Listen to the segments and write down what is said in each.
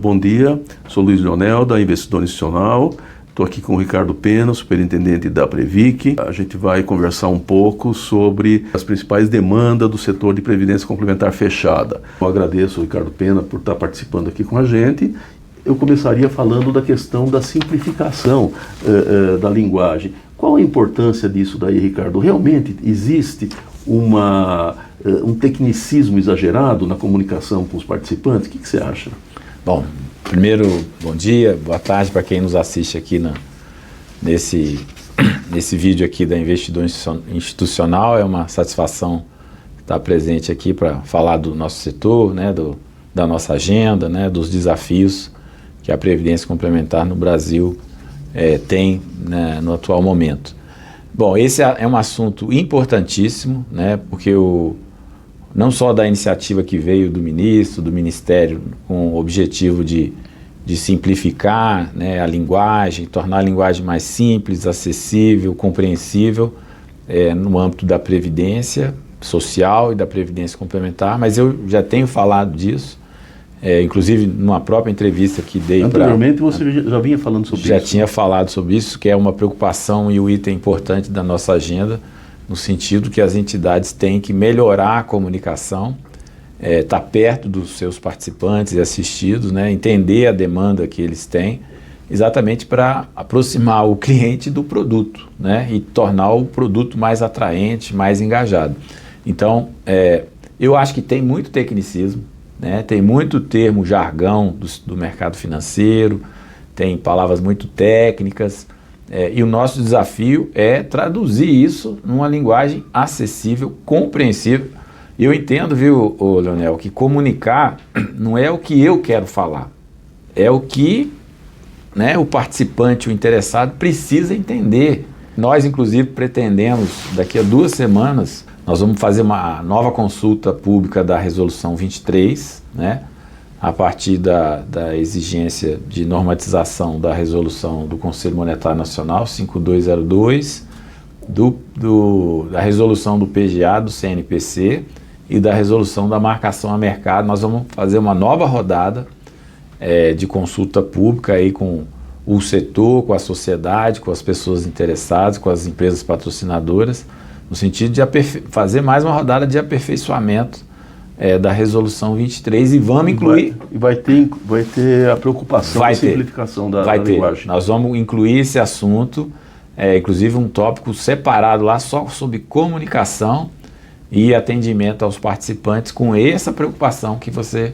Bom dia, sou Luiz Leonel, da Investidor Institucional. Estou aqui com o Ricardo Pena, superintendente da Previc. A gente vai conversar um pouco sobre as principais demandas do setor de previdência complementar fechada. Eu agradeço o Ricardo Pena por estar participando aqui com a gente. Eu começaria falando da questão da simplificação da linguagem. Qual a importância disso daí, Ricardo? Realmente existe um tecnicismo exagerado na comunicação com os participantes? O que você acha? Bom, primeiro, bom dia, boa tarde para quem nos assiste aqui nesse vídeo aqui da Investidor Institucional. É uma satisfação estar presente aqui para falar do nosso setor, né, da nossa agenda, né, dos desafios que a Previdência Complementar no Brasil tem, né, no atual momento. Bom, esse é um assunto importantíssimo, né, porque não só da iniciativa que veio do ministro, do Ministério, com o objetivo de simplificar, né, a linguagem, tornar a linguagem mais simples, acessível, compreensível no âmbito da Previdência Social e da Previdência Complementar, mas eu já tenho falado disso, inclusive numa própria entrevista que dei. Anteriormente você já vinha falando sobre isso. Já tinha falado sobre isso, que é uma preocupação e um item importante da nossa agenda, no sentido que as entidades têm que melhorar a comunicação, estar perto dos seus participantes e assistidos, né, entender a demanda que eles têm, exatamente para aproximar o cliente do produto, né, e tornar o produto mais atraente, mais engajado. Então, eu acho que tem muito tecnicismo, né, tem muito termo, jargão do mercado financeiro, tem palavras muito técnicas, e o nosso desafio é traduzir isso numa linguagem acessível, compreensível. Eu entendo, viu, Leonel, que comunicar não é o que eu quero falar, é o que, né, o participante, o interessado precisa entender. Nós, inclusive, pretendemos, daqui a 2 semanas, nós vamos fazer uma nova consulta pública da Resolução 23, né, a partir da exigência de normatização da resolução do Conselho Monetário Nacional 5202, da resolução do PGA, do CNPC e da resolução da marcação a mercado. Nós vamos fazer uma nova rodada de consulta pública aí com o setor, com a sociedade, com as pessoas interessadas, com as empresas patrocinadoras, no sentido de fazer mais uma rodada de aperfeiçoamento da resolução 23 e vamos incluir... Vai ter a preocupação da simplificação da linguagem. Nós vamos incluir esse assunto, inclusive um tópico separado lá só sobre comunicação e atendimento aos participantes com essa preocupação que você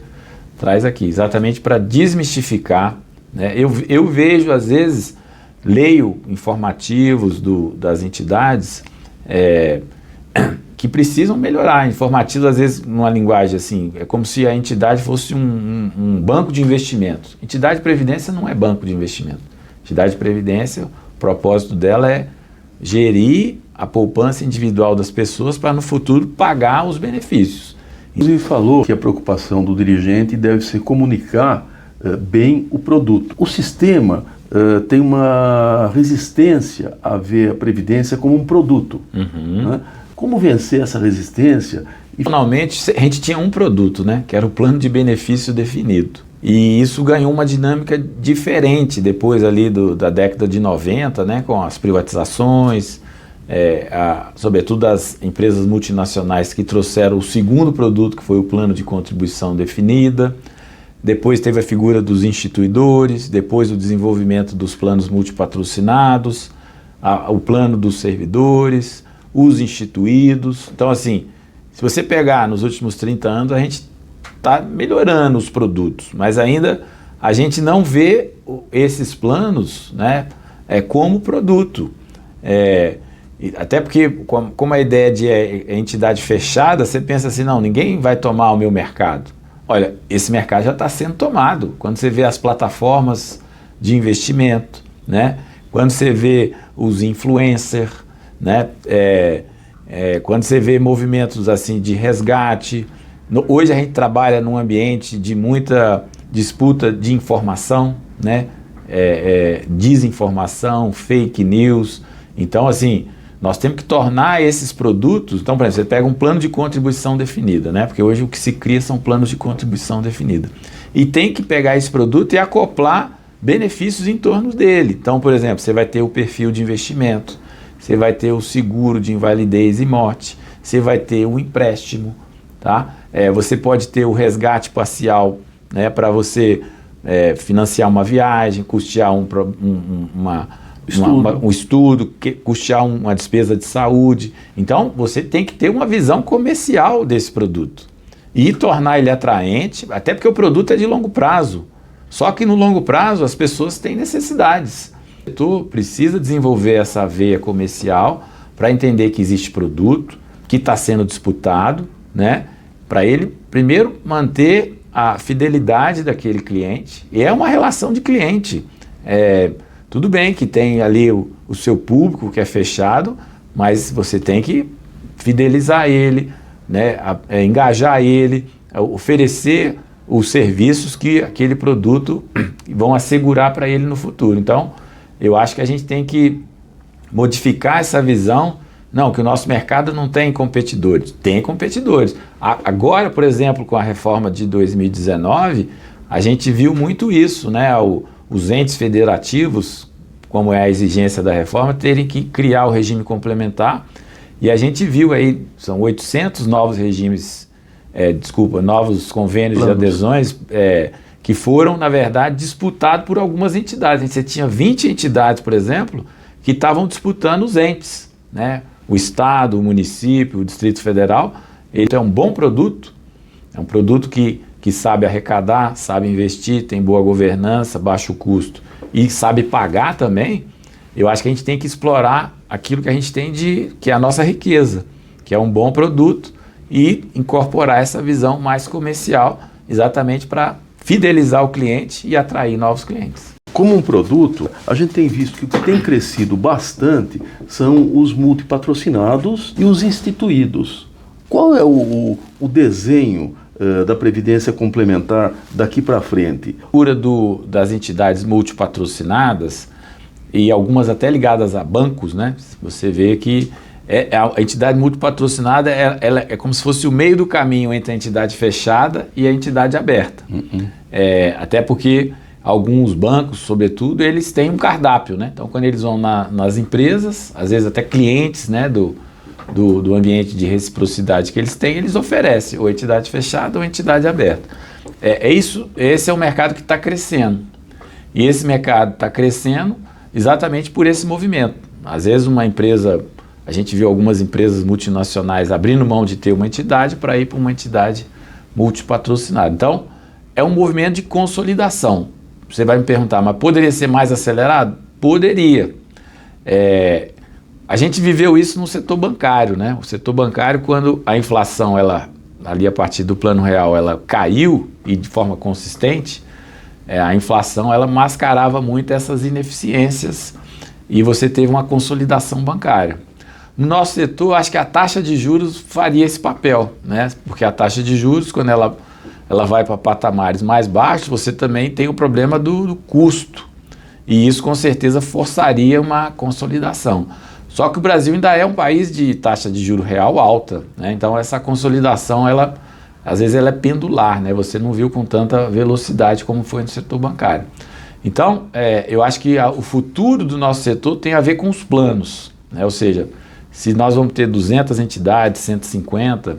traz aqui, exatamente para desmistificar, né? Eu vejo, às vezes, leio informativos das entidades que precisam melhorar, informativos às vezes numa linguagem assim, é como se a entidade fosse um banco de investimentos. Entidade de previdência não é banco de investimento. Entidade de previdência, o propósito dela é gerir a poupança individual das pessoas para no futuro pagar os benefícios. Inclusive falou que a preocupação do dirigente deve ser comunicar bem o produto. O sistema tem uma resistência a ver a previdência como um produto, né? Como vencer essa resistência? Finalmente, a gente tinha um produto, né, que era o plano de benefício definido. E isso ganhou uma dinâmica diferente depois ali da década de 90, né, com as privatizações, sobretudo as empresas multinacionais que trouxeram o segundo produto, que foi o plano de contribuição definida. Depois teve a figura dos instituidores, depois o desenvolvimento dos planos multipatrocinados, o plano dos servidores, os instituídos. Então, assim, se você pegar nos últimos 30 anos, a gente está melhorando os produtos, mas ainda a gente não vê esses planos, né, como produto. Até porque, como a ideia de entidade fechada, você pensa assim, não, ninguém vai tomar o meu mercado. Olha, esse mercado já está sendo tomado. Quando você vê as plataformas de investimento, né, quando você vê os influencers, né, quando você vê movimentos assim de resgate. Hoje a gente trabalha num ambiente de muita disputa de informação, né, desinformação, fake news. Então, assim, nós temos que tornar esses produtos... Então, por exemplo, você pega um plano de contribuição definida, né, porque hoje o que se cria são planos de contribuição definida. e tem que pegar esse produto e acoplar benefícios em torno dele. Então, por exemplo, você vai ter o perfil de investimento, você vai ter o seguro de invalidez e morte, você vai ter o empréstimo, tá? Você pode ter o resgate parcial, né, para você financiar uma viagem, custear um estudo, custear uma despesa de saúde. Então, você tem que ter uma visão comercial desse produto e tornar ele atraente, até porque o produto é de longo prazo. Só que no longo prazo as pessoas têm necessidades. O setor precisa desenvolver essa veia comercial para entender que existe produto, que está sendo disputado, né? Para ele, primeiro, manter a fidelidade daquele cliente. E é uma relação de cliente. Tudo bem que tem ali o seu público que é fechado, mas você tem que fidelizar ele, né? Engajar ele, oferecer os serviços que aquele produto vão assegurar para ele no futuro. Então, eu acho que a gente tem que modificar essa visão. Não, que o nosso mercado não tem competidores. Tem competidores. Agora, por exemplo, com a reforma de 2019, a gente viu muito isso, né? Os entes federativos, como é a exigência da reforma, terem que criar o regime complementar. E a gente viu aí, são 800 novos regimes, novos convênios de adesões que foram, na verdade, disputados por algumas entidades. Você tinha 20 entidades, por exemplo, que estavam disputando os entes, né? O Estado, o município, o Distrito Federal. Ele é um bom produto, é um produto que sabe arrecadar, sabe investir, tem boa governança, baixo custo e sabe pagar também. Eu acho que a gente tem que explorar aquilo que a gente tem que é a nossa riqueza, que é um bom produto, e incorporar essa visão mais comercial, exatamente para fidelizar o cliente e atrair novos clientes. Como um produto, a gente tem visto que o que tem crescido bastante são os multipatrocinados e os instituídos. Qual é o desenho da Previdência Complementar daqui para frente? A procura das entidades multipatrocinadas, e algumas até ligadas a bancos, né? Você vê que a entidade multipatrocinada ela é como se fosse o meio do caminho entre a entidade fechada e a entidade aberta. Até porque alguns bancos, sobretudo, eles têm um cardápio, né? Então, quando eles vão nas empresas, às vezes até clientes, né, do ambiente de reciprocidade que eles têm, eles oferecem ou entidade fechada ou entidade aberta. Esse é o mercado que está crescendo. E esse mercado está crescendo exatamente por esse movimento. Às vezes uma empresa, a gente viu algumas empresas multinacionais abrindo mão de ter uma entidade para ir para uma entidade multipatrocinada. Então, é um movimento de consolidação. Você vai me perguntar, mas poderia ser mais acelerado? Poderia. A gente viveu isso no setor bancário, né? O setor bancário, quando a inflação, ali a partir do Plano Real, ela caiu e de forma consistente, a inflação, ela mascarava muito essas ineficiências e você teve uma consolidação bancária. No nosso setor, acho que a taxa de juros faria esse papel, né? Porque a taxa de juros, quando ela vai para patamares mais baixos, você também tem o problema do custo. E isso, com certeza, forçaria uma consolidação. Só que o Brasil ainda é um país de taxa de juro real alta, né? Então, essa consolidação, às vezes, ela é pendular, né? Você não viu com tanta velocidade como foi no setor bancário. Então, eu acho que o futuro do nosso setor tem a ver com os planos, né? Ou seja, se nós vamos ter 200 entidades, 150,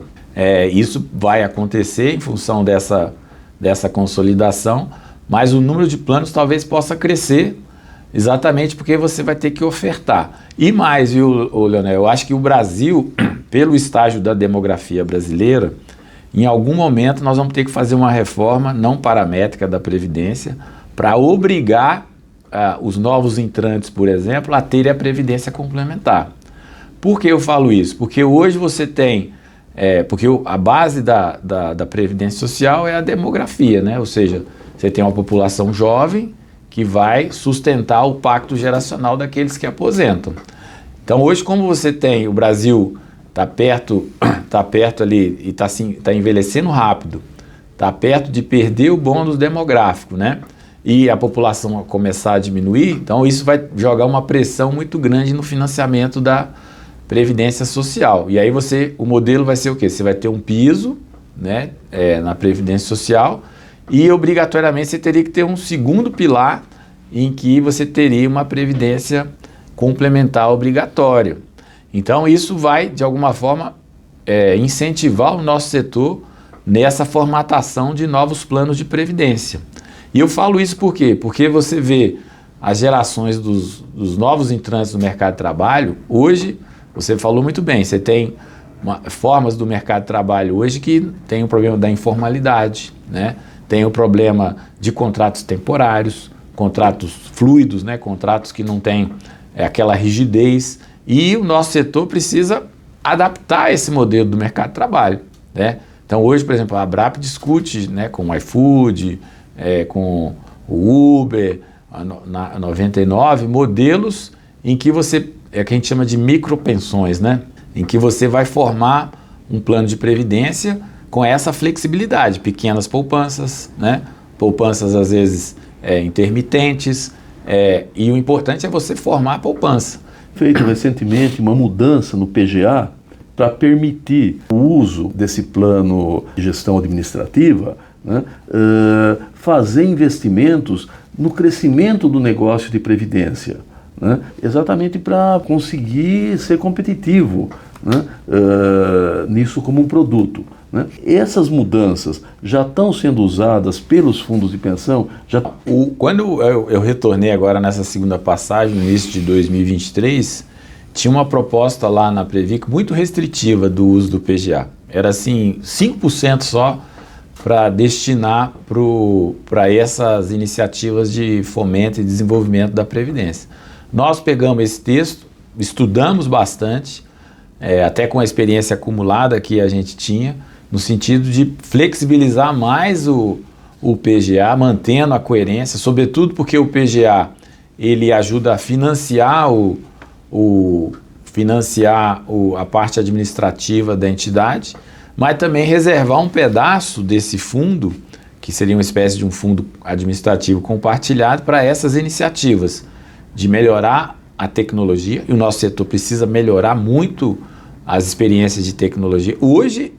isso vai acontecer em função dessa consolidação, mas o número de planos talvez possa crescer exatamente porque você vai ter que ofertar. E mais, viu, Leonel, eu acho que o Brasil, pelo estágio da demografia brasileira, em algum momento nós vamos ter que fazer uma reforma não paramétrica da Previdência para obrigar os novos entrantes, por exemplo, a terem a Previdência complementar. Por que eu falo isso? Porque hoje você tem, porque a base da Previdência Social é a demografia, né? Ou seja, você tem uma população jovem que vai sustentar o pacto geracional daqueles que aposentam. Então hoje, como você tem, o Brasil está perto ali e tá envelhecendo rápido, está perto de perder o bônus demográfico, né? E a população começar a diminuir, então isso vai jogar uma pressão muito grande no financiamento da Previdência Social. E aí o modelo vai ser o quê? Você vai ter um piso, né, na Previdência Social, e obrigatoriamente você teria que ter um segundo pilar em que você teria uma previdência complementar obrigatória. Então isso vai, de alguma forma, incentivar o nosso setor nessa formatação de novos planos de previdência. E eu falo isso por quê? Porque você vê as gerações dos novos entrantes no mercado de trabalho. Hoje, você falou muito bem, você tem formas do mercado de trabalho hoje que tem o problema da informalidade, né? Tem o problema de contratos temporários, contratos fluidos, né? Contratos que não têm aquela rigidez, e o nosso setor precisa adaptar esse modelo do mercado de trabalho, né? Então hoje, por exemplo, a Abrap discute, né, com o iFood, com o Uber, a 99, modelos em que você, que a gente chama de micropensões, né? Em que você vai formar um plano de previdência com essa flexibilidade, pequenas poupanças, né? Poupanças às vezes intermitentes, e o importante é você formar a poupança. Feito recentemente uma mudança no PGA para permitir o uso desse plano de gestão administrativa, né, fazer investimentos no crescimento do negócio de previdência, né, exatamente para conseguir ser competitivo, né, nisso como um produto. Né? Essas mudanças já estão sendo usadas pelos fundos de pensão? Quando eu retornei agora nessa segunda passagem, no início de 2023, tinha uma proposta lá na Previc muito restritiva do uso do PGA. Era assim, 5% só para destinar para essas iniciativas de fomento e desenvolvimento da Previdência. Nós pegamos esse texto, estudamos bastante, até com a experiência acumulada que a gente tinha, no sentido de flexibilizar mais o PGA, mantendo a coerência, sobretudo porque o PGA ele ajuda a financiar a parte administrativa da entidade, mas também reservar um pedaço desse fundo, que seria uma espécie de um fundo administrativo compartilhado, para essas iniciativas de melhorar a tecnologia, e o nosso setor precisa melhorar muito as experiências de tecnologia. Hoje,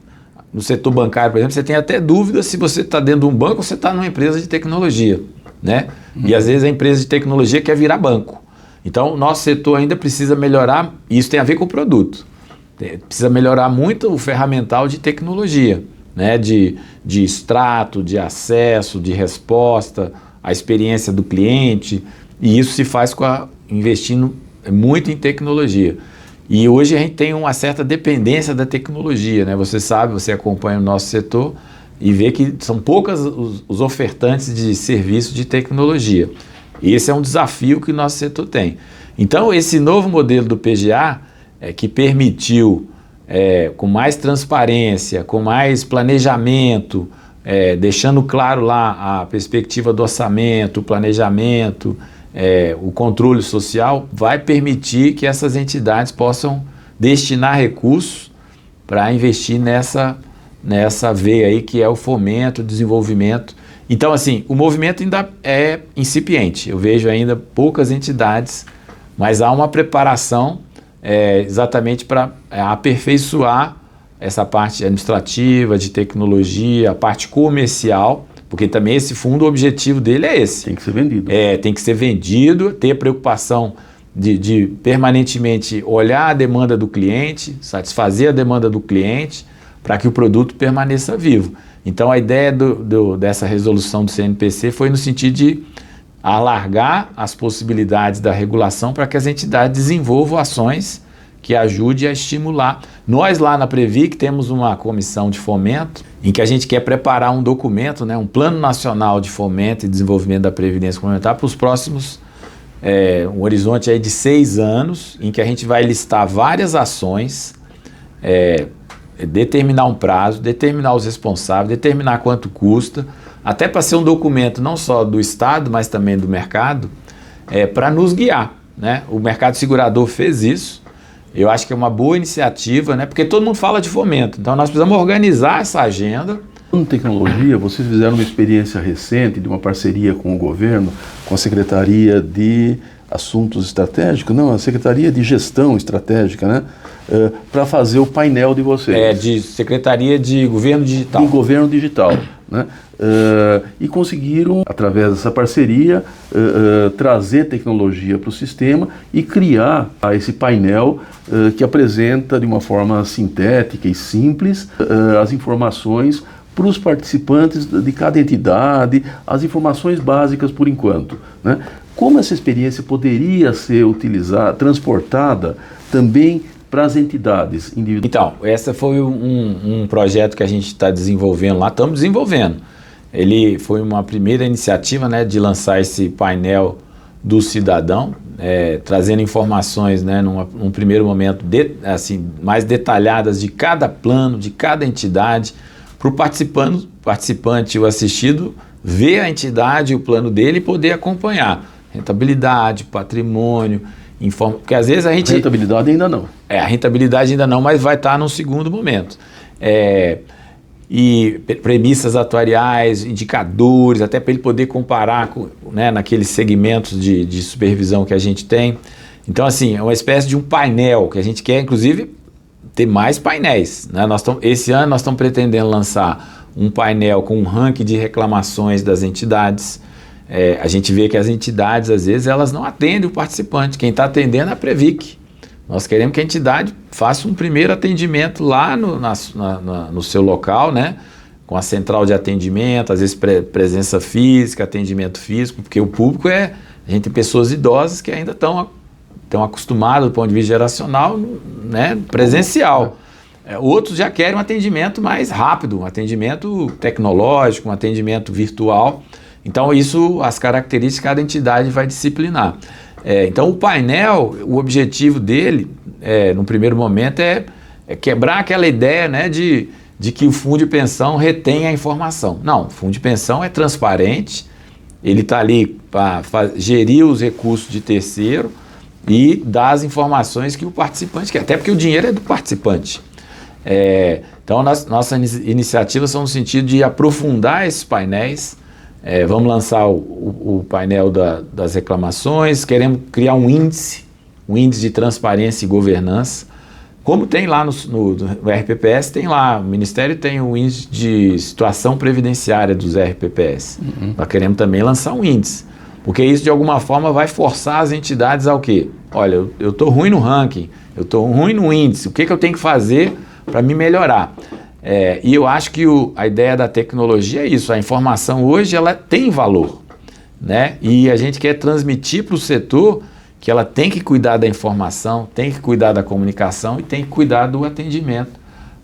no setor bancário, por exemplo, você tem até dúvida se você está dentro de um banco ou você está numa empresa de tecnologia, né? E às vezes a empresa de tecnologia quer virar banco. Então, o nosso setor ainda precisa melhorar, e isso tem a ver com o produto, precisa melhorar muito o ferramental de tecnologia, né? De extrato, de acesso, de resposta, a experiência do cliente, e isso se faz investindo muito em tecnologia. E hoje a gente tem uma certa dependência da tecnologia, né? Você sabe, você acompanha o nosso setor e vê que são poucas os ofertantes de serviço de tecnologia. Esse é um desafio que o nosso setor tem. Então, esse novo modelo do PGA, que permitiu, com mais transparência, com mais planejamento, deixando claro lá a perspectiva do orçamento, o planejamento, o controle social, vai permitir que essas entidades possam destinar recursos para investir nessa veia aí que é o fomento, o desenvolvimento. Então, assim, o movimento ainda é incipiente. Eu vejo ainda poucas entidades, mas há uma preparação exatamente para aperfeiçoar essa parte administrativa, de tecnologia, a parte comercial, porque também esse fundo, o objetivo dele é esse. Tem que ser vendido. Tem que ser vendido, ter preocupação de permanentemente olhar a demanda do cliente, satisfazer a demanda do cliente, para que o produto permaneça vivo. Então, a ideia dessa resolução do CNPC foi no sentido de alargar as possibilidades da regulação para que as entidades desenvolvam ações que ajudem a estimular. Nós lá na Previc temos uma comissão de fomento em que a gente quer preparar um documento, né, um Plano Nacional de Fomento e Desenvolvimento da Previdência Complementar para os próximos, um horizonte aí de 6 anos, em que a gente vai listar várias ações, determinar um prazo, determinar os responsáveis, determinar quanto custa, até para ser um documento não só do Estado, mas também do mercado, para nos guiar, né? O mercado segurador fez isso, eu acho que é uma boa iniciativa, né? Porque todo mundo fala de fomento, então nós precisamos organizar essa agenda. Em tecnologia, vocês fizeram uma experiência recente de uma parceria com o governo, com a Secretaria de Assuntos Estratégicos, não, a Secretaria de Gestão Estratégica, né? Para fazer o painel de vocês. De Secretaria de Governo Digital. De Governo Digital. né? E conseguiram, através dessa parceria, trazer tecnologia para o sistema e criar esse painel que apresenta de uma forma sintética e simples as informações para os participantes de cada entidade, as informações básicas por enquanto, né? Como essa experiência poderia ser utilizada, transportada também para as entidades individuais? Então, esse foi um projeto que a gente está desenvolvendo lá, estamos desenvolvendo. Ele foi uma primeira iniciativa, né, de lançar esse painel do cidadão, trazendo informações, né, num primeiro momento mais detalhadas de cada plano, de cada entidade, para o participante, o assistido, ver a entidade e o plano dele e poder acompanhar. Rentabilidade, patrimônio, porque às vezes a gente... Rentabilidade ainda não. A rentabilidade ainda não, mas vai estar num segundo momento. E premissas atuariais, indicadores, até para ele poder comparar com, né, naqueles segmentos de supervisão que a gente tem. Então, assim, é uma espécie de um painel que a gente quer, inclusive, ter mais painéis, né? Esse ano nós estamos pretendendo lançar um painel com um ranking de reclamações das entidades. A gente vê que as entidades, às vezes, elas não atendem o participante. Quem está atendendo é a Previc. Nós queremos que a entidade faça um primeiro atendimento lá no seu local, né? Com a central de atendimento, às vezes presença física, atendimento físico, porque o público a gente tem pessoas idosas que ainda estão acostumadas do ponto de vista geracional, né? Presencial. Outros já querem um atendimento mais rápido, um atendimento tecnológico, um atendimento virtual. Então, as características que cada entidade vai disciplinar. Então, o painel, o objetivo dele, no primeiro momento, é quebrar aquela ideia, né, de que o fundo de pensão retém a informação. Não, o fundo de pensão é transparente, ele está ali para gerir os recursos de terceiro e dar as informações que o participante quer, até porque o dinheiro é do participante. Então, nossas iniciativas são no sentido de aprofundar esses painéis. Vamos lançar o painel das reclamações, queremos criar um índice de transparência e governança, como tem lá no RPPS, tem lá, o Ministério tem o índice de situação previdenciária dos RPPS. Nós queremos também lançar um índice, porque isso de alguma forma vai forçar as entidades ao quê? Olha, eu estou ruim no ranking, eu estou ruim no índice, o que eu tenho que fazer para me melhorar? E eu acho que a ideia da tecnologia é isso, a informação hoje ela tem valor, né? E a gente quer transmitir para o setor que ela tem que cuidar da informação, tem que cuidar da comunicação e tem que cuidar do atendimento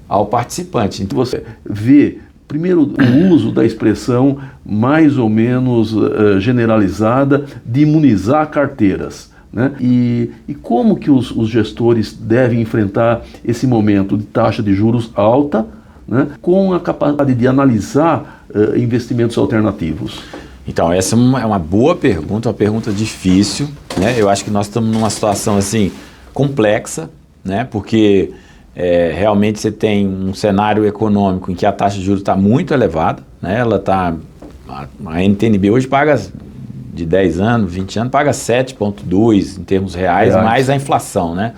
ao participante. Então, você vê, primeiro, o uso da expressão mais ou menos generalizada de imunizar carteiras, né? E como que os gestores devem enfrentar esse momento de taxa de juros alta, né, com a capacidade de analisar investimentos alternativos? Então, essa é uma boa pergunta, uma pergunta difícil, né? Eu acho que nós estamos numa situação assim complexa, né? Porque realmente você tem um cenário econômico em que a taxa de juros está muito elevada, né? A NTN-B hoje paga de 10 anos, 20 anos, paga 7,2 em termos reais, mais a inflação, né?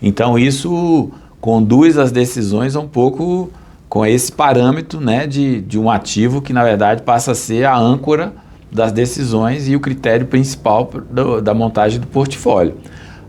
Então, isso conduz as decisões um pouco com esse parâmetro, né, de um ativo que, na verdade, passa a ser a âncora das decisões e o critério principal da montagem do portfólio.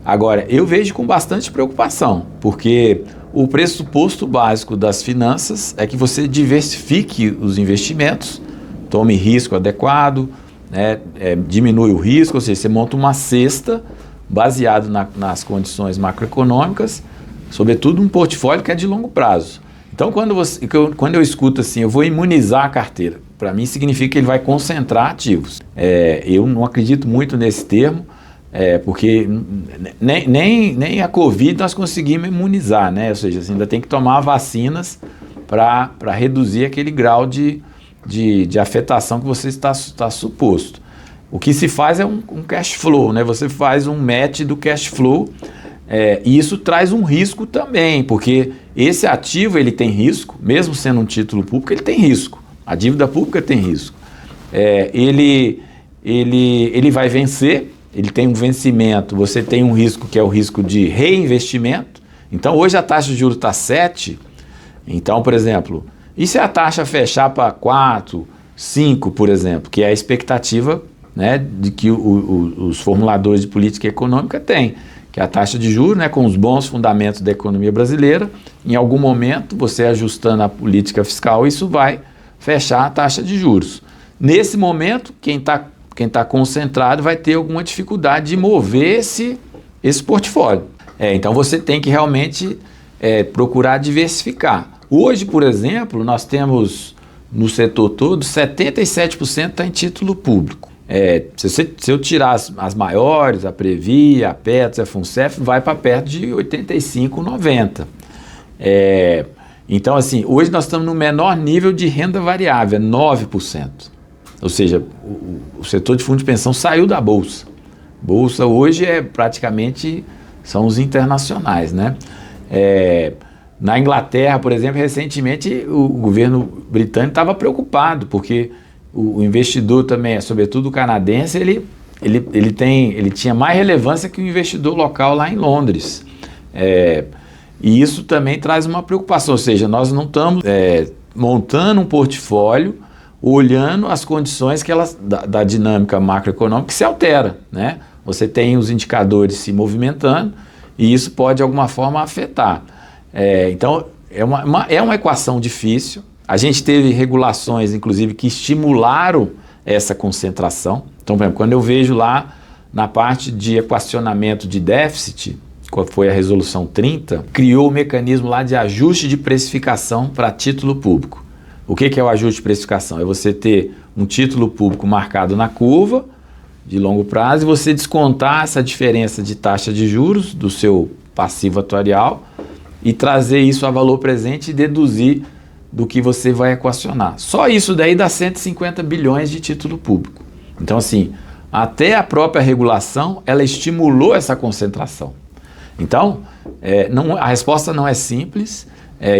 Agora, eu vejo com bastante preocupação, porque o pressuposto básico das finanças é que você diversifique os investimentos, tome risco adequado, né, diminui o risco, ou seja, você monta uma cesta baseado nas condições macroeconômicas, sobretudo um portfólio que é de longo prazo. Então, quando eu escuto assim, eu vou imunizar a carteira, para mim significa que ele vai concentrar ativos. Eu não acredito muito nesse termo, porque nem a Covid nós conseguimos imunizar, né? Ou seja, você ainda tem que tomar vacinas para reduzir aquele grau de afetação que você está suposto. O que se faz é um cash flow, né? Você faz um match do cash flow. E isso traz um risco também, porque esse ativo ele tem risco, mesmo sendo um título público, ele tem risco. A dívida pública tem risco. Ele vai vencer, ele tem um vencimento, você tem um risco que é o risco de reinvestimento. Então, hoje a taxa de juros está 7. Então, por exemplo, E se a taxa fechar para 4, 5, por exemplo, que é a expectativa, né, de que os formuladores de política econômica têm, que é a taxa de juros, né, com os bons fundamentos da economia brasileira, em algum momento, você ajustando a política fiscal, isso vai fechar a taxa de juros. Nesse momento, quem tá concentrado vai ter alguma dificuldade de mover esse portfólio. Então você tem que realmente procurar diversificar. Hoje, por exemplo, nós temos no setor todo 77% está em título público. Se eu tirar as maiores, a Previ, a Petros, a Funcef, vai para perto de 85, 90. Então, assim, hoje nós estamos no menor nível de renda variável, 9%. Ou seja, o setor de fundo de pensão saiu da Bolsa. Bolsa hoje praticamente são os internacionais, né? Na Inglaterra, por exemplo, recentemente o governo britânico estava preocupado, porque o investidor também, sobretudo o canadense, ele tinha mais relevância que o investidor local lá em Londres. E isso também traz uma preocupação, ou seja, nós não estamos montando um portfólio olhando as condições da dinâmica macroeconômica que se altera, né? Você tem os indicadores se movimentando e isso pode de alguma forma afetar. Então, é uma equação difícil. A gente teve regulações, inclusive, que estimularam essa concentração. Então, por exemplo, quando eu vejo lá na parte de equacionamento de déficit, qual foi a resolução 30, criou o mecanismo lá de ajuste de precificação para título público. O que é o ajuste de precificação? É você ter um título público marcado na curva de longo prazo e você descontar essa diferença de taxa de juros do seu passivo atuarial e trazer isso a valor presente e deduzir do que você vai equacionar. Só isso daí dá 150 bilhões de título público. Então, assim, até a própria regulação, ela estimulou essa concentração. Então, a resposta não é simples,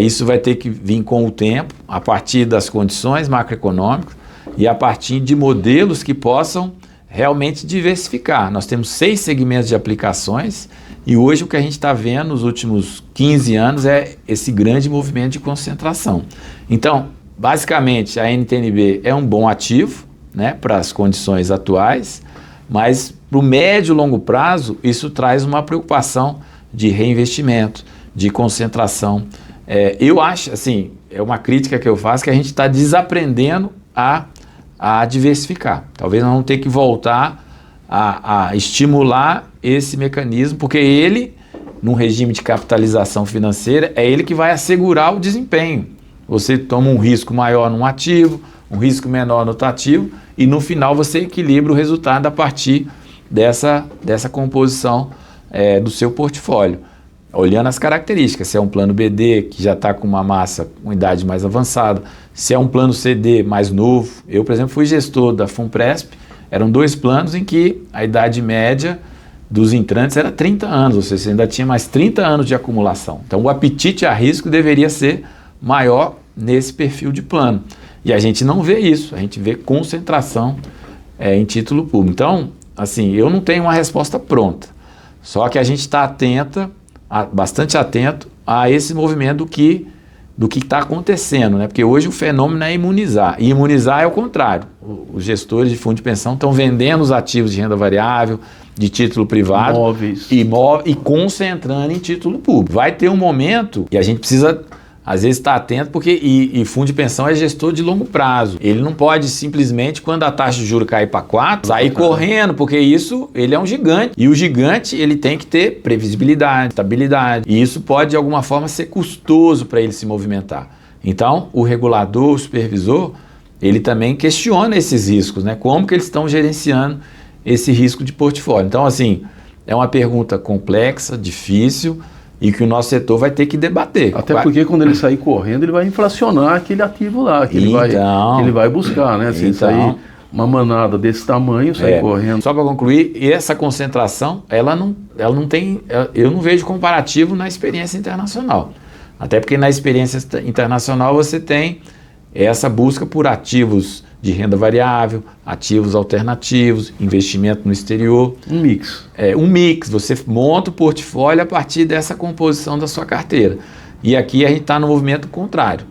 isso vai ter que vir com o tempo, a partir das condições macroeconômicas e a partir de modelos que possam realmente diversificar. Nós temos 6 segmentos de aplicações e hoje o que a gente está vendo nos últimos 15 anos é esse grande movimento de concentração. Então, basicamente, a NTN-B é um bom ativo, né, para as condições atuais, mas para o médio e longo prazo, isso traz uma preocupação de reinvestimento, de concentração. Eu acho, assim, é uma crítica que eu faço, que a gente está desaprendendo a diversificar. Talvez nós vamos ter que voltar a estimular esse mecanismo, porque ele, num regime de capitalização financeira, é ele que vai assegurar o desempenho. Você toma um risco maior num ativo, um risco menor no outro ativo, e no final você equilibra o resultado a partir dessa composição do seu portfólio. Olhando as características, se é um plano BD que já está com uma massa, com idade mais avançada, se é um plano CD mais novo. Eu, por exemplo, fui gestor da Funpresp, eram 2 planos em que a idade média dos entrantes era 30 anos, ou seja, você ainda tinha mais 30 anos de acumulação. Então o apetite a risco deveria ser maior nesse perfil de plano. E a gente não vê isso, a gente vê concentração em título público. Então, assim, eu não tenho uma resposta pronta, só que a gente está bastante atento a esse movimento do que está acontecendo, né? Porque hoje o fenômeno é imunizar, e imunizar é o contrário. Os gestores de fundo de pensão estão vendendo os ativos de renda variável, de título privado, imóveis, e concentrando em título público. Vai ter um momento, e a gente precisa às vezes estar atento, porque e fundo de pensão é gestor de longo prazo. Ele não pode simplesmente, quando a taxa de juros cair para 4, sair correndo, porque ele é um gigante. E o gigante, ele tem que ter previsibilidade, estabilidade. E isso pode, de alguma forma, ser custoso para ele se movimentar. Então, o regulador, o supervisor, ele também questiona esses riscos, né? Como que eles estão gerenciando esse risco de portfólio. Então, assim, é uma pergunta complexa, difícil, e que o nosso setor vai ter que debater. Até porque quando ele sair correndo, ele vai inflacionar aquele ativo lá, que ele vai buscar, né? Se ele sair uma manada desse tamanho, sair correndo. Só para concluir, essa concentração, ela não tem, eu não vejo comparativo na experiência internacional. Até porque na experiência internacional você tem essa busca por ativos de renda variável, ativos alternativos, investimento no exterior. Um mix. Um mix. Você monta o portfólio a partir dessa composição da sua carteira. E aqui a gente está no movimento contrário.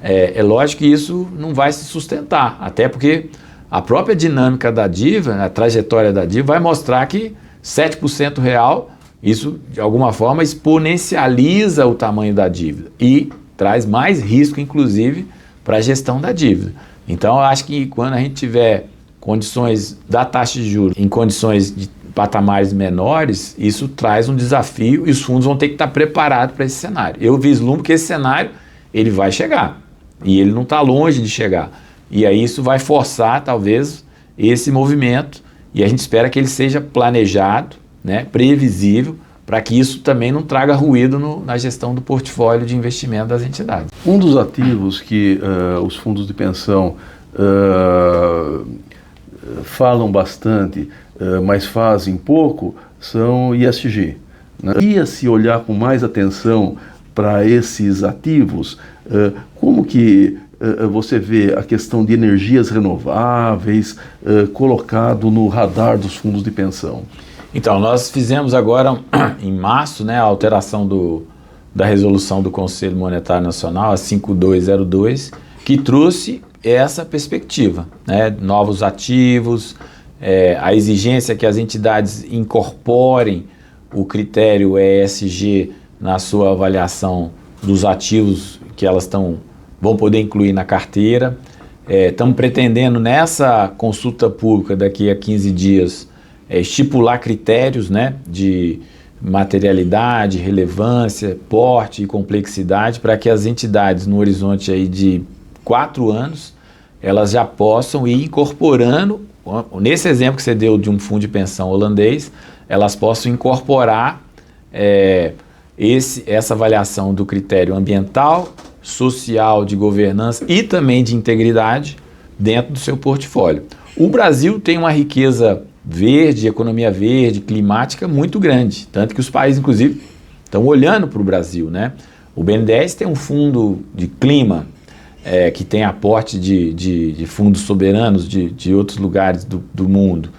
É lógico que isso não vai se sustentar, até porque a própria dinâmica da dívida, a trajetória da dívida, vai mostrar que 7% real, isso de alguma forma exponencializa o tamanho da dívida e traz mais risco, inclusive, para a gestão da dívida. Então, eu acho que quando a gente tiver condições da taxa de juros em condições de patamares menores, isso traz um desafio e os fundos vão ter que estar preparados para esse cenário. Eu vislumbro que esse cenário ele vai chegar e ele não está longe de chegar. E aí isso vai forçar, talvez, esse movimento e a gente espera que ele seja planejado, né, previsível, para que isso também não traga ruído na gestão do portfólio de investimento das entidades. Um dos ativos que os fundos de pensão falam bastante, mas fazem pouco, são ISG. Né? E se olhar com mais atenção para esses ativos, como que você vê a questão de energias renováveis colocado no radar dos fundos de pensão? Então, nós fizemos agora, em março, né, a alteração da resolução do Conselho Monetário Nacional, a 5202, que trouxe essa perspectiva, né, novos ativos, a exigência que as entidades incorporem o critério ESG na sua avaliação dos ativos que elas vão poder incluir na carteira. Estamos pretendendo nessa consulta pública daqui a 15 dias estipular critérios, né, de materialidade, relevância, porte e complexidade para que as entidades no horizonte aí de 4 anos elas já possam ir incorporando, nesse exemplo que você deu de um fundo de pensão holandês, elas possam incorporar essa avaliação do critério ambiental, social, de governança e também de integridade dentro do seu portfólio. O Brasil tem uma riqueza verde, economia verde, climática muito grande, tanto que os países, inclusive, estão olhando para o Brasil, né? O BNDES tem um fundo de clima que tem aporte de fundos soberanos de outros lugares do mundo.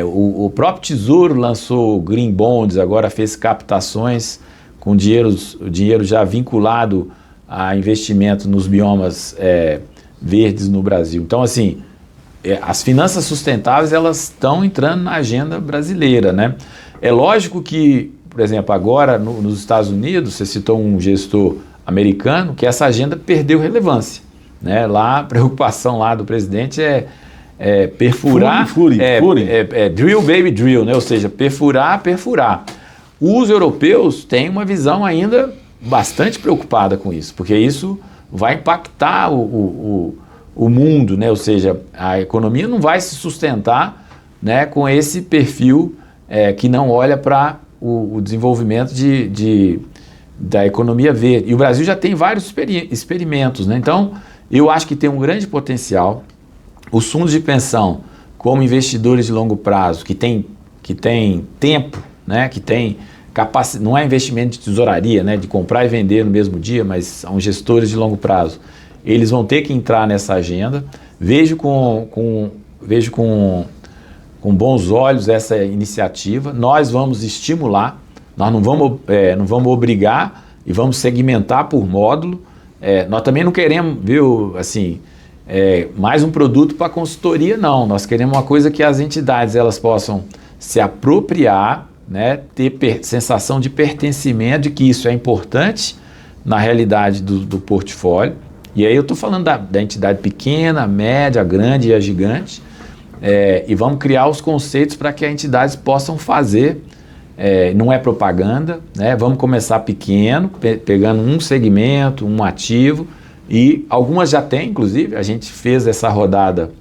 O próprio Tesouro lançou Green Bonds, agora fez captações com dinheiro já vinculado a investimento nos biomas verdes no Brasil. Então, assim, as finanças sustentáveis elas estão entrando na agenda brasileira, né? É lógico que, por exemplo, agora nos Estados Unidos, você citou um gestor americano, que essa agenda perdeu relevância, né? Lá, a preocupação lá do presidente é perfurar, drill baby drill, né? Ou seja, perfurar. Os europeus têm uma visão ainda bastante preocupada com isso, porque isso vai impactar o mundo, né? Ou seja, a economia não vai se sustentar, né, com esse perfil que não olha para o desenvolvimento da economia verde. E o Brasil já tem vários experimentos, né? Então, eu acho que tem um grande potencial. Os fundos de pensão, como investidores de longo prazo, que tem tempo, né, que tem capacidade, não é investimento de tesouraria, né, de comprar e vender no mesmo dia, mas são gestores de longo prazo. Eles vão ter que entrar nessa agenda. Vejo com bons olhos essa iniciativa. Nós vamos estimular, nós não vamos obrigar e vamos segmentar por módulo. Nós também não queremos, viu, assim, mais um produto para consultoria, não. Nós queremos uma coisa que as entidades elas possam se apropriar, né, ter sensação de pertencimento, de que isso é importante na realidade do portfólio. E aí eu estou falando da entidade pequena, média, grande e a gigante, e vamos criar os conceitos para que as entidades possam fazer, não é propaganda, né? Vamos começar pequeno, pegando um segmento, um ativo, e algumas já tem, inclusive, a gente fez essa rodada,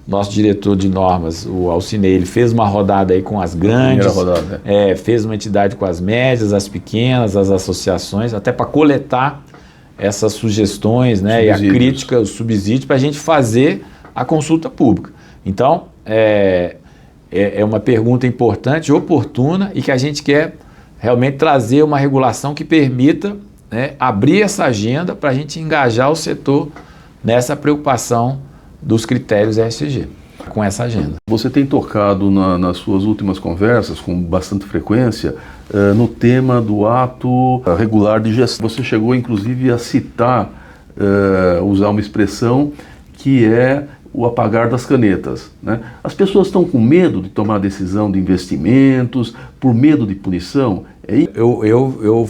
nosso diretor de normas, o Alcinei, ele fez uma rodada aí com as grandes, rodada, né? Fez uma entidade com as médias, as pequenas, as associações, até para coletar essas sugestões, né, e a crítica, os subsídios, para a gente fazer a consulta pública. Então, é uma pergunta importante, oportuna, e que a gente quer realmente trazer uma regulação que permita, né, abrir essa agenda para a gente engajar o setor nessa preocupação dos critérios ESG, com essa agenda. Você tem tocado nas suas últimas conversas, com bastante frequência, no tema do ato regular de gestão. Você chegou, inclusive, a citar usar uma expressão que é o apagar das canetas, né? As pessoas estão com medo de tomar decisão de investimentos, por medo de punição. Eu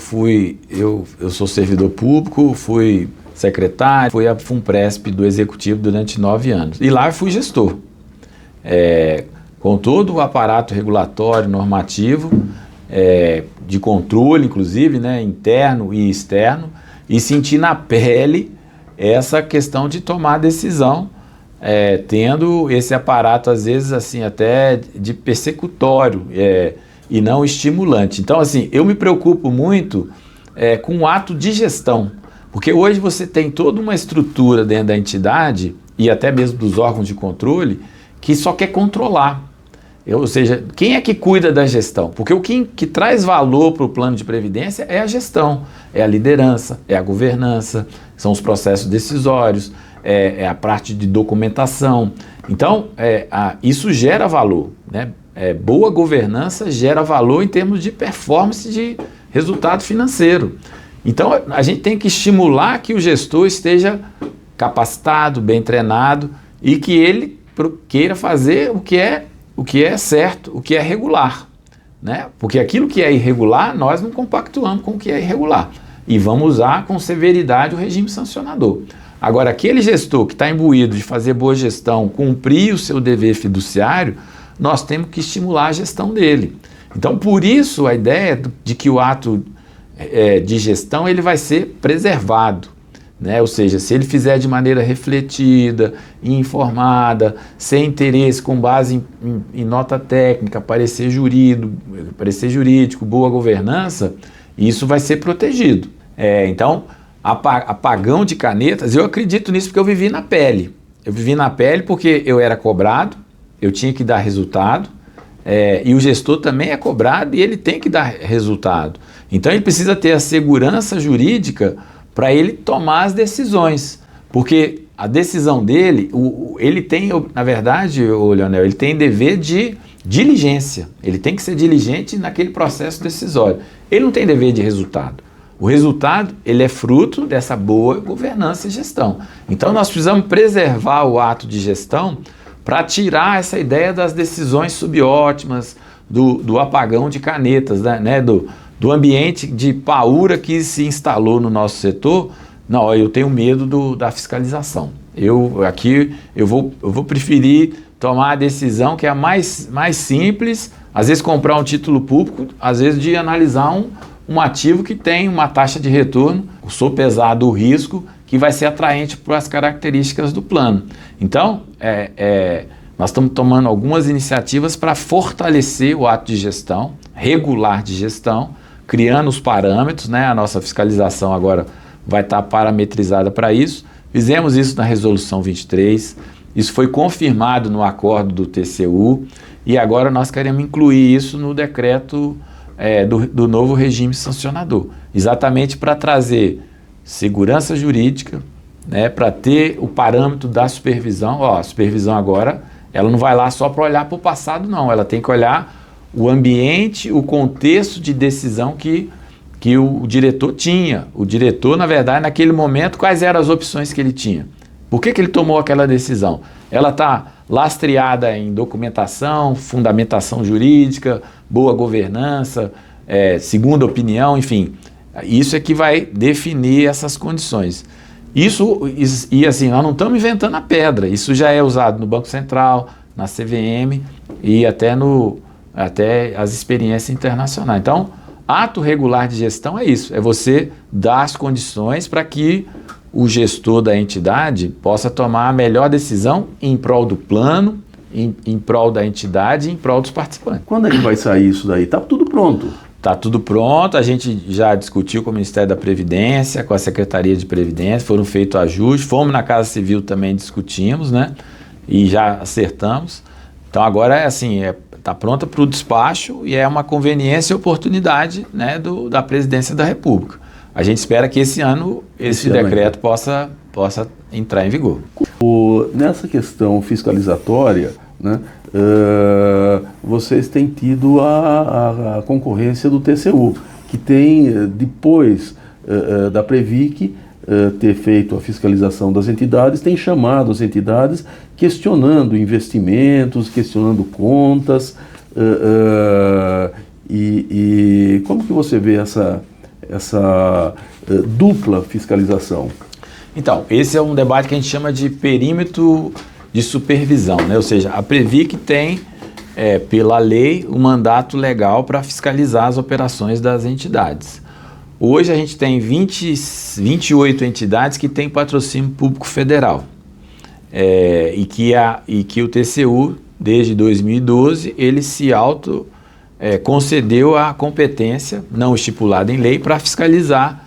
sou servidor público, fui secretário, fui a FUNPRESP do Executivo durante 9 anos. E lá eu fui gestor, com todo o aparato regulatório, normativo, de controle, inclusive, né, interno e externo, e senti na pele essa questão de tomar decisão, tendo esse aparato, às vezes, assim, até de persecutório e não estimulante. Então, assim, eu me preocupo muito com o ato de gestão, porque hoje você tem toda uma estrutura dentro da entidade e até mesmo dos órgãos de controle que só quer controlar. Ou seja, quem é que cuida da gestão? Porque o que traz valor para o plano de previdência é a gestão, é a liderança, é a governança, são os processos decisórios, é a parte de documentação. Então, isso gera valor, né? Boa governança gera valor em termos de performance de resultado financeiro. Então, a gente tem que estimular que o gestor esteja capacitado, bem treinado e que ele queira fazer o que é certo, o que é regular, né? Porque aquilo que é irregular, nós não compactuamos com o que é irregular e vamos usar com severidade o regime sancionador. Agora, aquele gestor que está imbuído de fazer boa gestão, cumprir o seu dever fiduciário, nós temos que estimular a gestão dele. Então, por isso, a ideia de que o ato de gestão ele vai ser preservado, né? Ou seja, se ele fizer de maneira refletida, informada, sem interesse, com base em nota técnica, parecer jurídico, boa governança, isso vai ser protegido. Então, apagão de canetas, eu acredito nisso porque eu vivi na pele. Eu vivi na pele porque eu era cobrado, eu tinha que dar resultado, e o gestor também é cobrado e ele tem que dar resultado. Então ele precisa ter a segurança jurídica para ele tomar as decisões, porque a decisão dele, ele tem, na verdade, Leonel, ele tem dever de diligência, ele tem que ser diligente naquele processo decisório. Ele não tem dever de resultado. O resultado, ele é fruto dessa boa governança e gestão. Então nós precisamos preservar o ato de gestão para tirar essa ideia das decisões subótimas, do apagão de canetas, né? Do ambiente de paura que se instalou no nosso setor. Não, eu tenho medo da fiscalização. Eu vou preferir tomar a decisão que é a mais simples, às vezes comprar um título público, às vezes de analisar um ativo que tem uma taxa de retorno, sopesado o risco, que vai ser atraente para as características do plano. Então, nós estamos tomando algumas iniciativas para fortalecer o ato de gestão, regular de gestão, criando os parâmetros, né? A nossa fiscalização agora vai estar parametrizada para isso. Fizemos isso na Resolução 23, isso foi confirmado no acordo do TCU e agora nós queremos incluir isso no decreto do novo regime sancionador, exatamente para trazer segurança jurídica, né? Para ter o parâmetro da supervisão. A supervisão agora, ela não vai lá só para olhar para o passado, não, ela tem que olhar o ambiente, o contexto de decisão que o diretor tinha. O diretor, na verdade, naquele momento, quais eram as opções que ele tinha? Por que ele tomou aquela decisão? Ela está lastreada em documentação, fundamentação jurídica, boa governança, segunda opinião, enfim. Isso é que vai definir essas condições. E assim, nós não estamos inventando a pedra. Isso já é usado no Banco Central, na CVM e até as experiências internacionais. Então, ato regular de gestão é isso, é você dar as condições para que o gestor da entidade possa tomar a melhor decisão em prol do plano, em prol da entidade e em prol dos participantes. Quando é que vai sair isso daí? Está tudo pronto. Está tudo pronto, a gente já discutiu com o Ministério da Previdência, com a Secretaria de Previdência, foram feitos ajustes, fomos na Casa Civil também, discutimos, né? E já acertamos. Então agora está pronta para o despacho e é uma conveniência e oportunidade, né, da Presidência da República. A gente espera que esse ano esse decreto possa entrar em vigor. Nessa questão fiscalizatória, né, vocês têm tido a concorrência do TCU, que tem, depois da Previc, ter feito a fiscalização das entidades, tem chamado as entidades questionando investimentos, questionando contas, e como que você vê essa dupla fiscalização? Então, esse é um debate que a gente chama de perímetro de supervisão, né? Ou seja, a Previc tem, pela lei, o mandato legal para fiscalizar as operações das entidades. Hoje a gente tem 28 entidades que têm patrocínio público federal, e que o TCU, desde 2012, ele se concedeu a competência não estipulada em lei para fiscalizar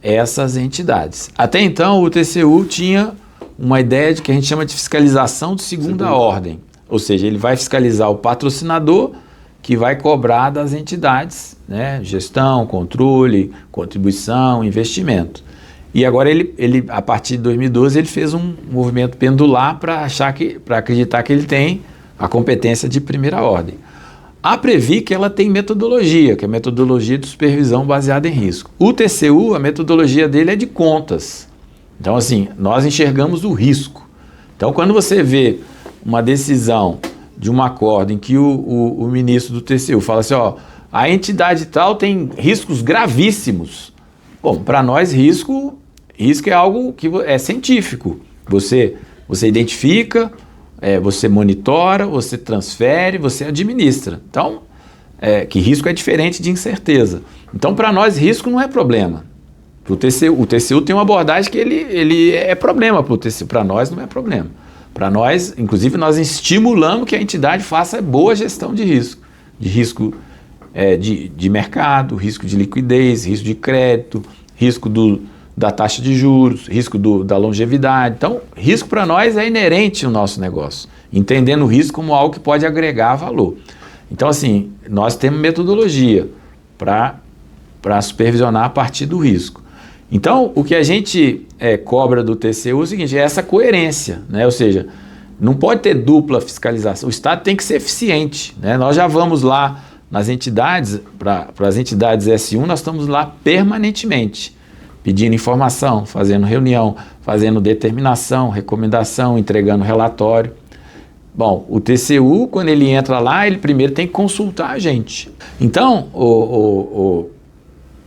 essas entidades. Até então, o TCU tinha uma ideia de que a gente chama de fiscalização de segunda ordem, ou seja, ele vai fiscalizar o patrocinador, que vai cobrar das entidades, né, gestão, controle, contribuição, investimento. E agora ele, a partir de 2012, ele fez um movimento pendular para acreditar que ele tem a competência de primeira ordem. A Previc, ela tem metodologia, que é a metodologia de supervisão baseada em risco. O TCU, a metodologia dele é de contas. Então, assim, nós enxergamos o risco. Então, quando você vê uma decisão de um acordo em que o ministro do TCU fala assim, ó, a entidade tal tem riscos gravíssimos. Bom, para nós, risco é algo que é científico. Você identifica, você monitora, você transfere, você administra. Então, que risco é diferente de incerteza. Então, para nós, risco não é problema. O TCU tem uma abordagem que ele é problema para o TCU, para nós não é problema. Para nós, inclusive, nós estimulamos que a entidade faça boa gestão de risco de mercado, risco de liquidez, risco de crédito, risco da taxa de juros, risco da longevidade. Então, risco para nós é inerente ao nosso negócio, entendendo o risco como algo que pode agregar valor. Então, assim, nós temos metodologia para supervisionar a partir do risco. Então, o que a gente cobra do TCU é o seguinte, é essa coerência, né? Ou seja, não pode ter dupla fiscalização, o Estado tem que ser eficiente, né? Nós já vamos lá nas entidades, para as entidades S1, nós estamos lá permanentemente, pedindo informação, fazendo reunião, fazendo determinação, recomendação, entregando relatório. Bom, o TCU, quando ele entra lá, ele primeiro tem que consultar a gente. Então, o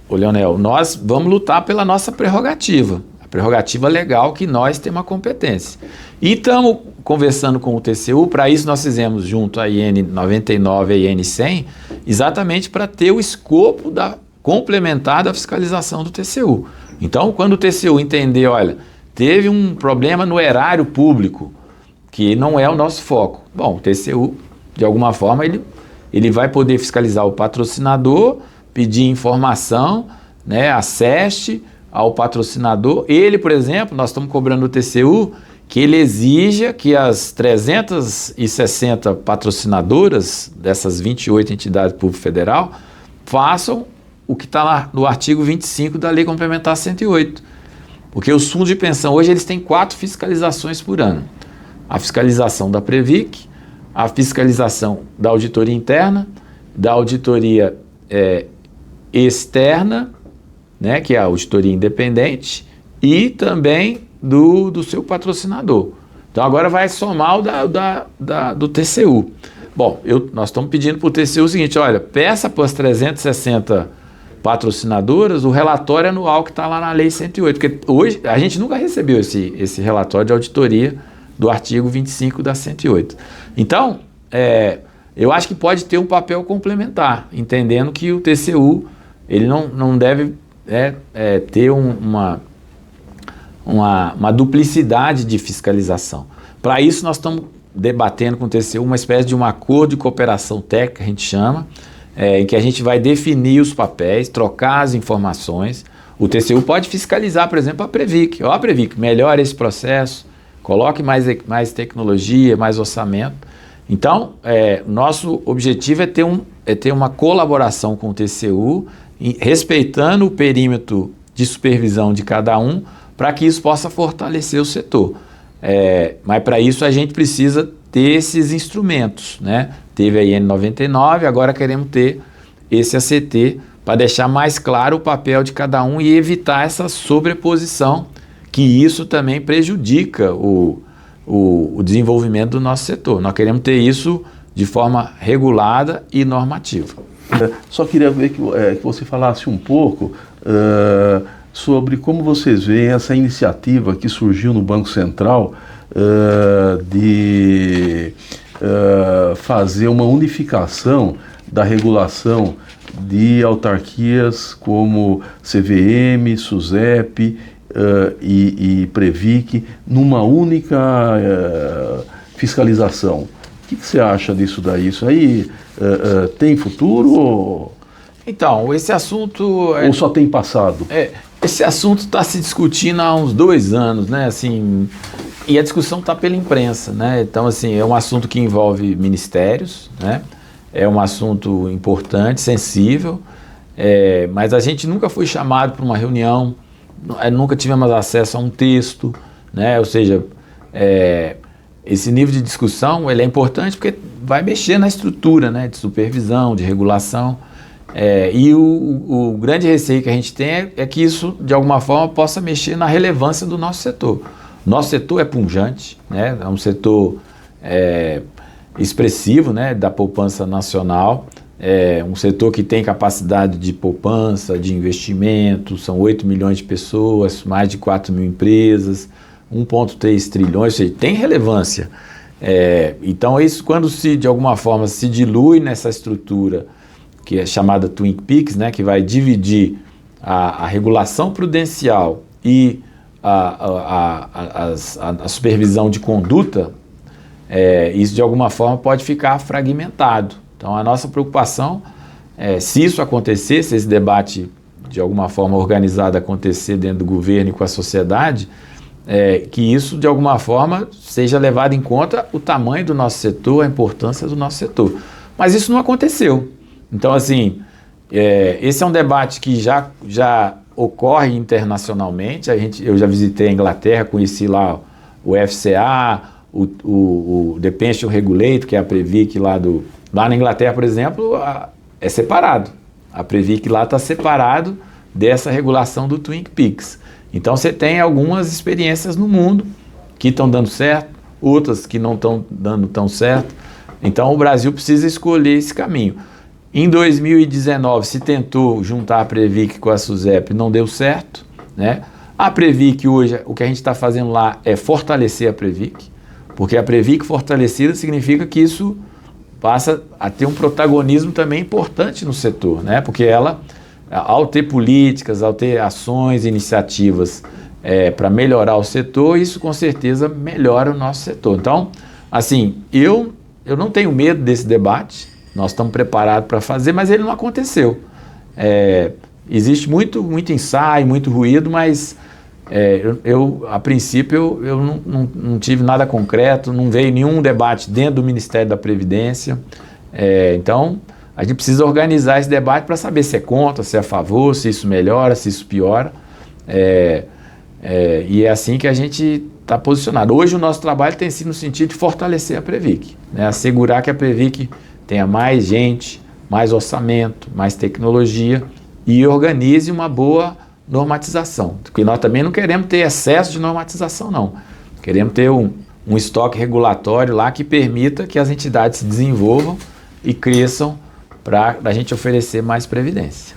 Leonel, nós vamos lutar pela nossa prerrogativa, a prerrogativa legal que nós temos a competência. E estamos conversando com o TCU, para isso nós fizemos junto a IN 99 e a IN 100, exatamente para ter o escopo complementar da fiscalização do TCU. Então, quando o TCU entender, olha, teve um problema no erário público, que não é o nosso foco. Bom, o TCU, de alguma forma, ele vai poder fiscalizar o patrocinador, pedir informação, né, acesse ao patrocinador. Ele, por exemplo, nós estamos cobrando o TCU que ele exija que as 360 patrocinadoras dessas 28 entidades públicas federal façam o que está lá no artigo 25 da Lei Complementar 108. Porque os fundos de pensão hoje eles têm 4 fiscalizações por ano. A fiscalização da Previc, a fiscalização da auditoria interna, da auditoria externa, né, que é a auditoria independente, e também do seu patrocinador. Então agora vai somar o do TCU. Bom, nós estamos pedindo para o TCU o seguinte, olha, peça para as 360 patrocinadoras o relatório anual que está lá na Lei 108, porque hoje a gente nunca recebeu esse relatório de auditoria do artigo 25 da 108. Então, eu acho que pode ter um papel complementar, entendendo que o TCU ele não deve ter uma duplicidade de fiscalização. Para isso, nós estamos debatendo com o TCU uma espécie de um acordo de cooperação técnica, a gente chama, em que a gente vai definir os papéis, trocar as informações. O TCU pode fiscalizar, por exemplo, a Previc. Ó, Previc, melhore esse processo, coloque mais tecnologia, mais orçamento. Então, nosso objetivo é ter uma colaboração com o TCU, respeitando o perímetro de supervisão de cada um, para que isso possa fortalecer o setor. Mas para isso a gente precisa ter esses instrumentos, né? Teve a IN 99, agora queremos ter esse ACT para deixar mais claro o papel de cada um e evitar essa sobreposição, que isso também prejudica o desenvolvimento do nosso setor. Nós queremos ter isso de forma regulada e normativa. Só queria ver que você falasse um pouco sobre como vocês veem essa iniciativa que surgiu no Banco Central de fazer uma unificação da regulação de autarquias como CVM, SUSEP e Previc numa única fiscalização. O que você acha disso daí? Isso aí tem futuro? Então, esse assunto... Ou só tem passado? Esse assunto está se discutindo há uns 2 anos, né? Assim, e a discussão está pela imprensa, né? Então, assim, é um assunto que envolve ministérios, né? É um assunto importante, sensível, mas a gente nunca foi chamado para uma reunião, nunca tivemos acesso a um texto, né? Ou seja, esse nível de discussão ele é importante porque vai mexer na estrutura, né, de supervisão, de regulação. E o grande receio que a gente tem é que isso, de alguma forma, possa mexer na relevância do nosso setor. Nosso setor é pujante, né, é um setor expressivo, né, da poupança nacional, um setor que tem capacidade de poupança, de investimento, são 8 milhões de pessoas, mais de 4 mil empresas, 1,3 trilhões, ou seja, tem relevância. Então isso, quando de alguma forma se dilui nessa estrutura que é chamada Twin Peaks, né, que vai dividir a regulação prudencial e a supervisão de conduta, isso de alguma forma pode ficar fragmentado. Então a nossa preocupação se isso acontecer, se esse debate de alguma forma organizado acontecer dentro do governo e com a sociedade, que isso de alguma forma seja levado em conta o tamanho do nosso setor, a importância do nosso setor. Mas isso não aconteceu. Então, assim, esse é um debate que já ocorre internacionalmente. Eu já visitei a Inglaterra, conheci lá o FCA, o The Pension Regulator, que é a Previc lá na Inglaterra, por exemplo, é separado. A Previc lá está separado dessa regulação do Twin Peaks. Então você tem algumas experiências no mundo que estão dando certo, outras que não estão dando tão certo. Então o Brasil precisa escolher esse caminho. Em 2019 se tentou juntar a Previc com a SUSEP, não deu certo, né? A Previc hoje, o que a gente está fazendo lá é fortalecer a Previc, porque a Previc fortalecida significa que isso passa a ter um protagonismo também importante no setor, né? Porque ela, ao ter políticas, ao ter ações, iniciativas para melhorar o setor, isso com certeza melhora o nosso setor. Então, assim, eu não tenho medo desse debate, nós estamos preparados para fazer, mas ele não aconteceu. Existe muito ensaio, muito ruído, mas a princípio eu não tive nada concreto, não veio nenhum debate dentro do Ministério da Previdência. Então, a gente precisa organizar esse debate para saber se é contra, se é a favor, se isso melhora, se isso piora. E é assim que a gente está posicionado. Hoje o nosso trabalho tem sido no sentido de fortalecer a Previc, né? Assegurar que a Previc tenha mais gente, mais orçamento, mais tecnologia e organize uma boa normatização. Porque nós também não queremos ter excesso de normatização, não. Queremos ter um estoque regulatório lá que permita que as entidades se desenvolvam e cresçam para a gente oferecer mais previdência.